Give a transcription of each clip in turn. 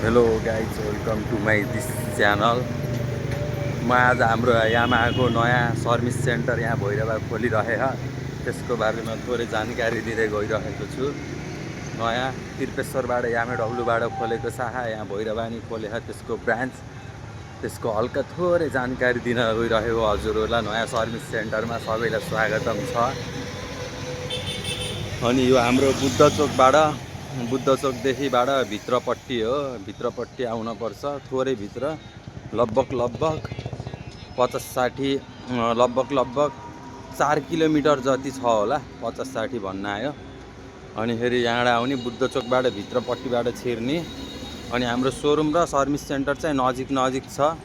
Hello guys welcome to my this channel. म आज हाम्रो यामाहाको नयाँ सर्भिस सेन्टर यहाँ भैरवा खोलिरहेछ त्यसको बारेमा थोरै जानकारी दिँदै गइरहेको छु। नयाँ त्रिपेश्वरबाट यामेडब्लुबाट खोलेको शाखा यहाँ भैरवा नि खोलेछ त्यसको ब्रान्च, त्यसको हल्का थोरै जानकारी दिन गइरहेको हजुरहरूलाई। नयाँ सर्भिस सेन्टरमा सबैलाई स्वागतम छ। अनि यो हाम्रो बुद्ध चोकदेखिबाट भित्रपट्टि हो, भित्रपट्टि आउनुपर्छ थोरै भित्र, लगभग 50-60 लगभग 4 किलोमिटर जति छ होला, 50-60 भन्न आयो। अनि फेरि यहाँबाट आउने बुद्ध चोकबाट भित्रपट्टिबाट छिर्ने। अनि हाम्रो सोरुम र सर्भिस सेन्टर चाहिँ नजिक छ।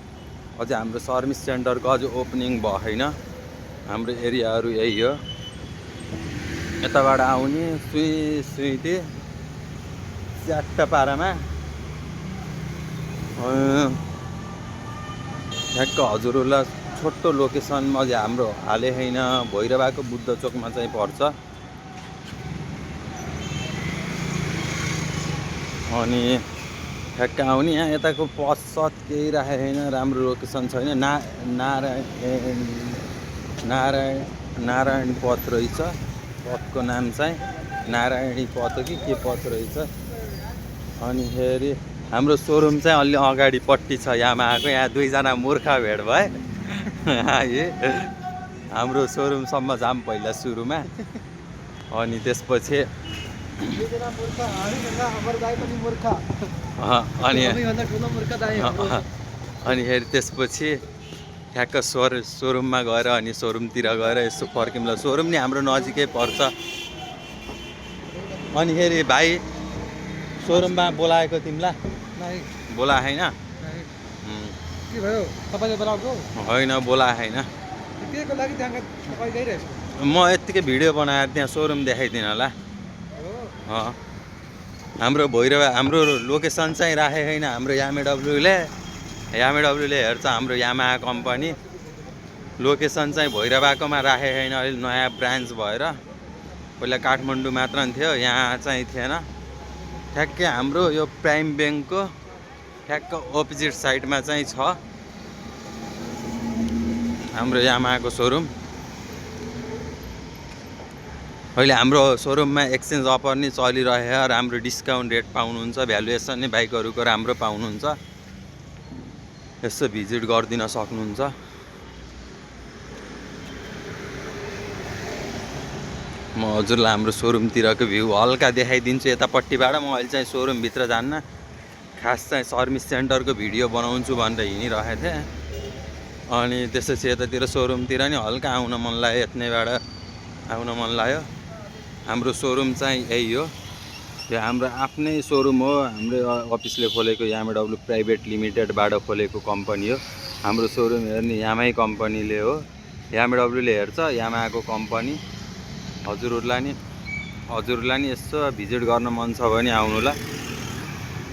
अझै हाम्रो सर्भिस सेन्टरको अझै ओपनिङ भएन। हाम्रो एरियाहरू यही हो। यताबाट आउने सुइते च्याट्टा पारामा ठ्याक्क हजुरहरूलाई छोटो लोकेसनमा अझै हाम्रो हाले छैन, भैरवाको बुद्ध चोकमा चाहिँ पर्छ। अनि ठ्याक्क आउने यहाँ यताको पश्चात केही राखेको छैन, राम्रो लोकेसन छैन। नारायण पथ रहेछ, पथको नाम चाहिँ नारायणी पथ हो कि के पथ रहेछ। अनि फेरि हाम्रो सोरुम चाहिँ अलि अगाडिपट्टि छ यामाहाको। यहाँ दुईजना मूर्ख भेट भए हाम्रो सोरुमसम्म जाम पहिला सुरुमा। अनि त्यसपछि अनि फेरि त्यसपछि ठ्याक्क सोरुममा गएर अनि सोरुमतिर गएर यसो फर्क्यौँला। सोरुम नि हाम्रो नजिकै पर्छ। अनि फेरि भाइ सोरुममा बोलाएको तिमीलाई? बोला होइन? होइन बोला होइन। म यत्तिकै भिडियो बनाएर त्यहाँ सोरुम देखाइदिन होला। हाम्रो भैरवा हाम्रो लोकेसन चाहिँ राखेको छैन। हाम्रो यामेडब्लुले हेर्छ हाम्रो यामाहा कम्पनी। लोकेसन चाहिँ भैरवाकोमा राखेको छैन, अहिले नयाँ ब्रान्च भएर। पहिला काठमाडौँ मात्र थियो, यहाँ चाहिँ थिएन। ठ्याक्कै हाम्रो यो प्राइम ब्याङ्कको ठ्याक्क अपोजिट साइडमा चाहिँ छ हाम्रो यामाहाको सोरुम। अहिले हाम्रो सोरुममा एक्सचेन्ज अफर नि चलिरहेको, राम्रो डिस्काउन्ट रेट पाउनुहुन्छ, भ्यालुएसन नि बाइकहरूको राम्रो पाउनुहुन्छ। यसो भिजिट गरिदिन सक्नुहुन्छ। म हजुरलाई हाम्रो सोरुमतिरको भ्यू हल्का देखाइदिन्छु यतापट्टिबाट। म अहिले चाहिँ सोरुमभित्र जान्न, खास चाहिँ सर्भिस सेन्टरको भिडियो बनाउँछु भनेर हिँडिरहेको थिएँ। अनि त्यसपछि यतातिर सोरुमतिर नि हल्का आउन मन लाग्यो, यत्नैबाट आउन मन लाग्यो। हाम्रो सोरुम चाहिँ यही हो, यो हाम्रो आफ्नै सोरुम हो। हाम्रो अफिसले खोलेको यामेडब्लु प्राइभेट लिमिटेडबाट खोलेको कम्पनी हो। हाम्रो सोरुम हेर्ने यामाही कम्पनीले हो, यामेडब्लुले हेर्छ यामाहाको कम्पनी। हजुरहरूलाई नि यसो भिजिट गर्न मन छ भने आउनुला।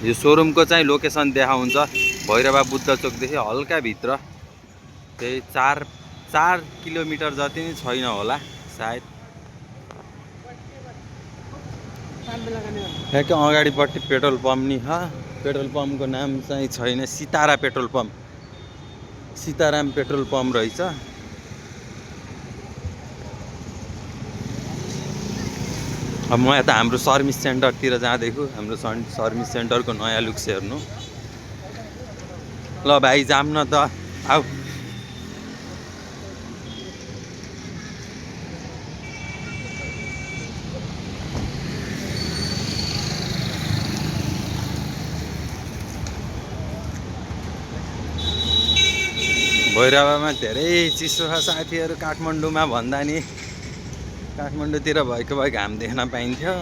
यो सोरुमको चाहिँ लोकेसन देखाउँछ भैरवा बुद्ध चोकदेखि हल्का भित्र, त्यही 4 किलोमिटर जति नै छैन होला सायद। ठ्याक्कै अगाडिपट्टि पेट्रोल पम्प नि छ। पेट्रोल पम्पको नाम चाहिँ छैन, सीताराम पेट्रोल पम्प रहेछ। अब म यता हाम्रो सर्भिस सेन्टरतिर जाँदैछु। हाम्रो सर्भिस सेन्टरको नयाँ लुक्स हेर्नु। ल भाइ जाम न त, आऊ। भैरवामा धेरै चिसो छ साथीहरू, काठमाडौँमा भन्दा नि काठमाडौँतिर भएको भए घाम देख्न पाइन्थ्यो।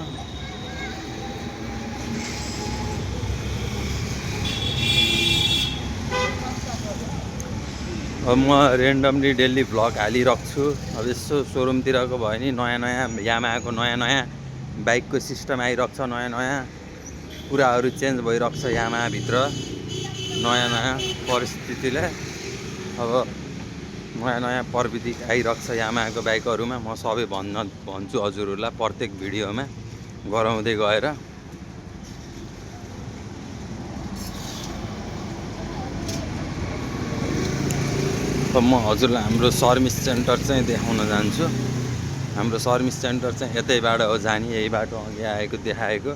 अब म रेन्डमली डेली भ्लग हालिरहेको। अब यसो सोरुमतिरको भयो नि नयाँ यामाहाको नयाँ बाइकको सिस्टम आइरहेको छ, नयाँ कुराहरू चेन्ज भइरहेको छ यामाहाभित्र। नयाँ परिस्थितिले अब नयाँ प्रविधि आइरहेको छ यामाहाको बाइकहरूमा। म सबै भन्छु हजुरहरूलाई प्रत्येक भिडियोमा गराउँदै गएर। अब म हजुरलाई हाम्रो सर्भिस सेन्टर चाहिँ देखाउन जान्छु। हाम्रो सर्भिस सेन्टर चाहिँ यतैबाट हो जाने, यही बाटो अघि आएको देखाएको।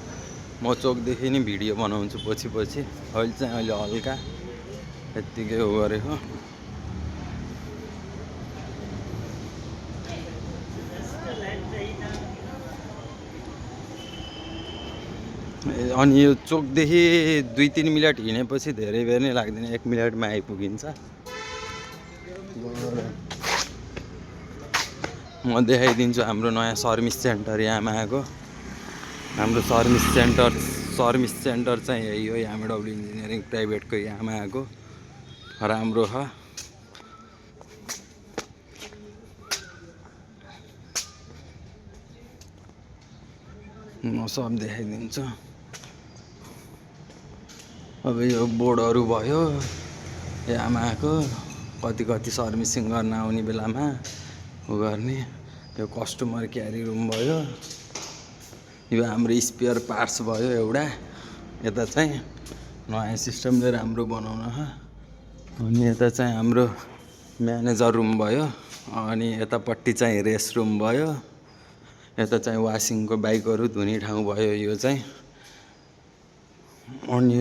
म चोकदेखि नै भिडियो बनाउँछु पछि अहिले हल्का यत्तिकै उ गरेको। अनि यो चोकदेखि 2-3 मिनट हिँडेपछि धेरै बेर नै लाग्दैन, 1 मिनटमा आइपुगिन्छ। म देखाइदिन्छु हाम्रो नयाँ सर्भिस सेन्टर यहाँमा आएको। हाम्रो सर्भिस सेन्टर चाहिँ यही हो, एमडब्ल्यू इन्जिनियरिङ प्राइभेटको यहाँमा आएको राम्रो छ। म सब देखाइदिन्छु। अब यो बोर्डहरू भयो यहाँमा आएको, कति सर्भिसिङ गर्न आउने बेलामा उ गर्ने। यो कस्टमर क्यारी रुम भयो, यो हाम्रो स्पेयर पार्ट्स भयो एउटा। यता चाहिँ नयाँ सिस्टमले राम्रो बनाउन छ। अनि यता चाहिँ हाम्रो म्यानेजर रुम भयो। अनि यतापट्टि चाहिँ रेस्ट रुम भयो। यता चाहिँ वासिङको बाइकहरू धुने ठाउँ भयो यो चाहिँ। अनि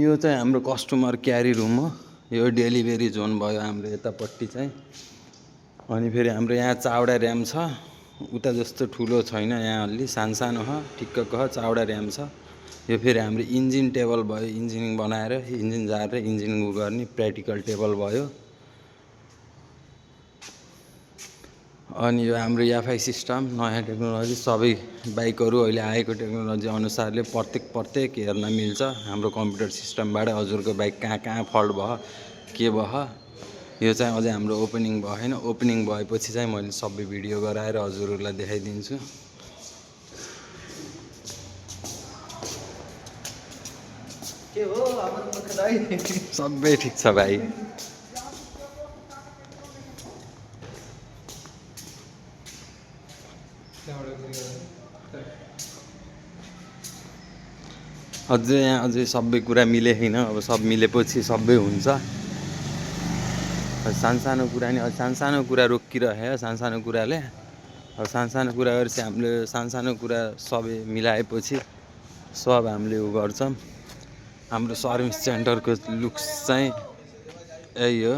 यो चाहिँ हाम्रो कस्टमर क्यारी रुम हो। यो डेलिभरी जोन भयो हाम्रो यतापट्टि चाहिँ। अनि फेरि हाम्रो यहाँ चावडा ऱ्याम छ, उता जस्तो ठुलो छैन, यहाँ अलि सानो छ, ठिक्कको छ, चावडा ऱ्याम छ। यो फेरि हाम्रो इन्जिन टेबल भयो, इन्जिनिङ बनाएर इन्जिन झारेर इन्जिनिङ गर्ने प्र्याक्टिकल टेबल भयो। अनि यो हाम्रो एफआई सिस्टम नयाँ टेक्नोलोजी, सबै बाइकहरू अहिले आएको टेक्नोलोजी अनुसारले प्रत्येक हेर्न मिल्छ हाम्रो कम्प्युटर सिस्टमबाट। हजुरको बाइक कहाँ फल्ट भयो के भयो, यो चाहिँ अझै हाम्रो ओपनिङ भएन। ओपनिङ भएपछि चाहिँ मैले सबै भिडियो गराएर हजुरहरूलाई देखाइदिन्छु। के हो हाम्रो मुख दाइ? सबै ठिक छ भाइ। अझै सबै कुरा मिले छैन, अब सब मिलेपछि सबै हुन्छ। सानो कुरा नि सानो कुरा रोकिरह्यो, सानो कुराले। अब सानो कुरा गरेपछि हामीले सानो कुरा सबै मिलाएपछि सब हामीले उ गर्छौँ। हाम्रो सर्भिस सेन्टरको लुक्स चाहिँ यही हो,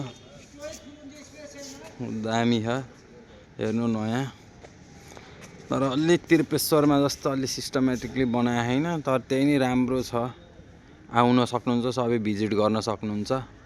दामी छ हेर्नु नयाँ। तर अलि त्रिपेश्वरमा जस्तो अलि सिस्टमेटिकली बनाएको छैन, तर त्यही नै राम्रो छ। आउन सक्नुहुन्छ, सबै भिजिट गर्न सक्नुहुन्छ।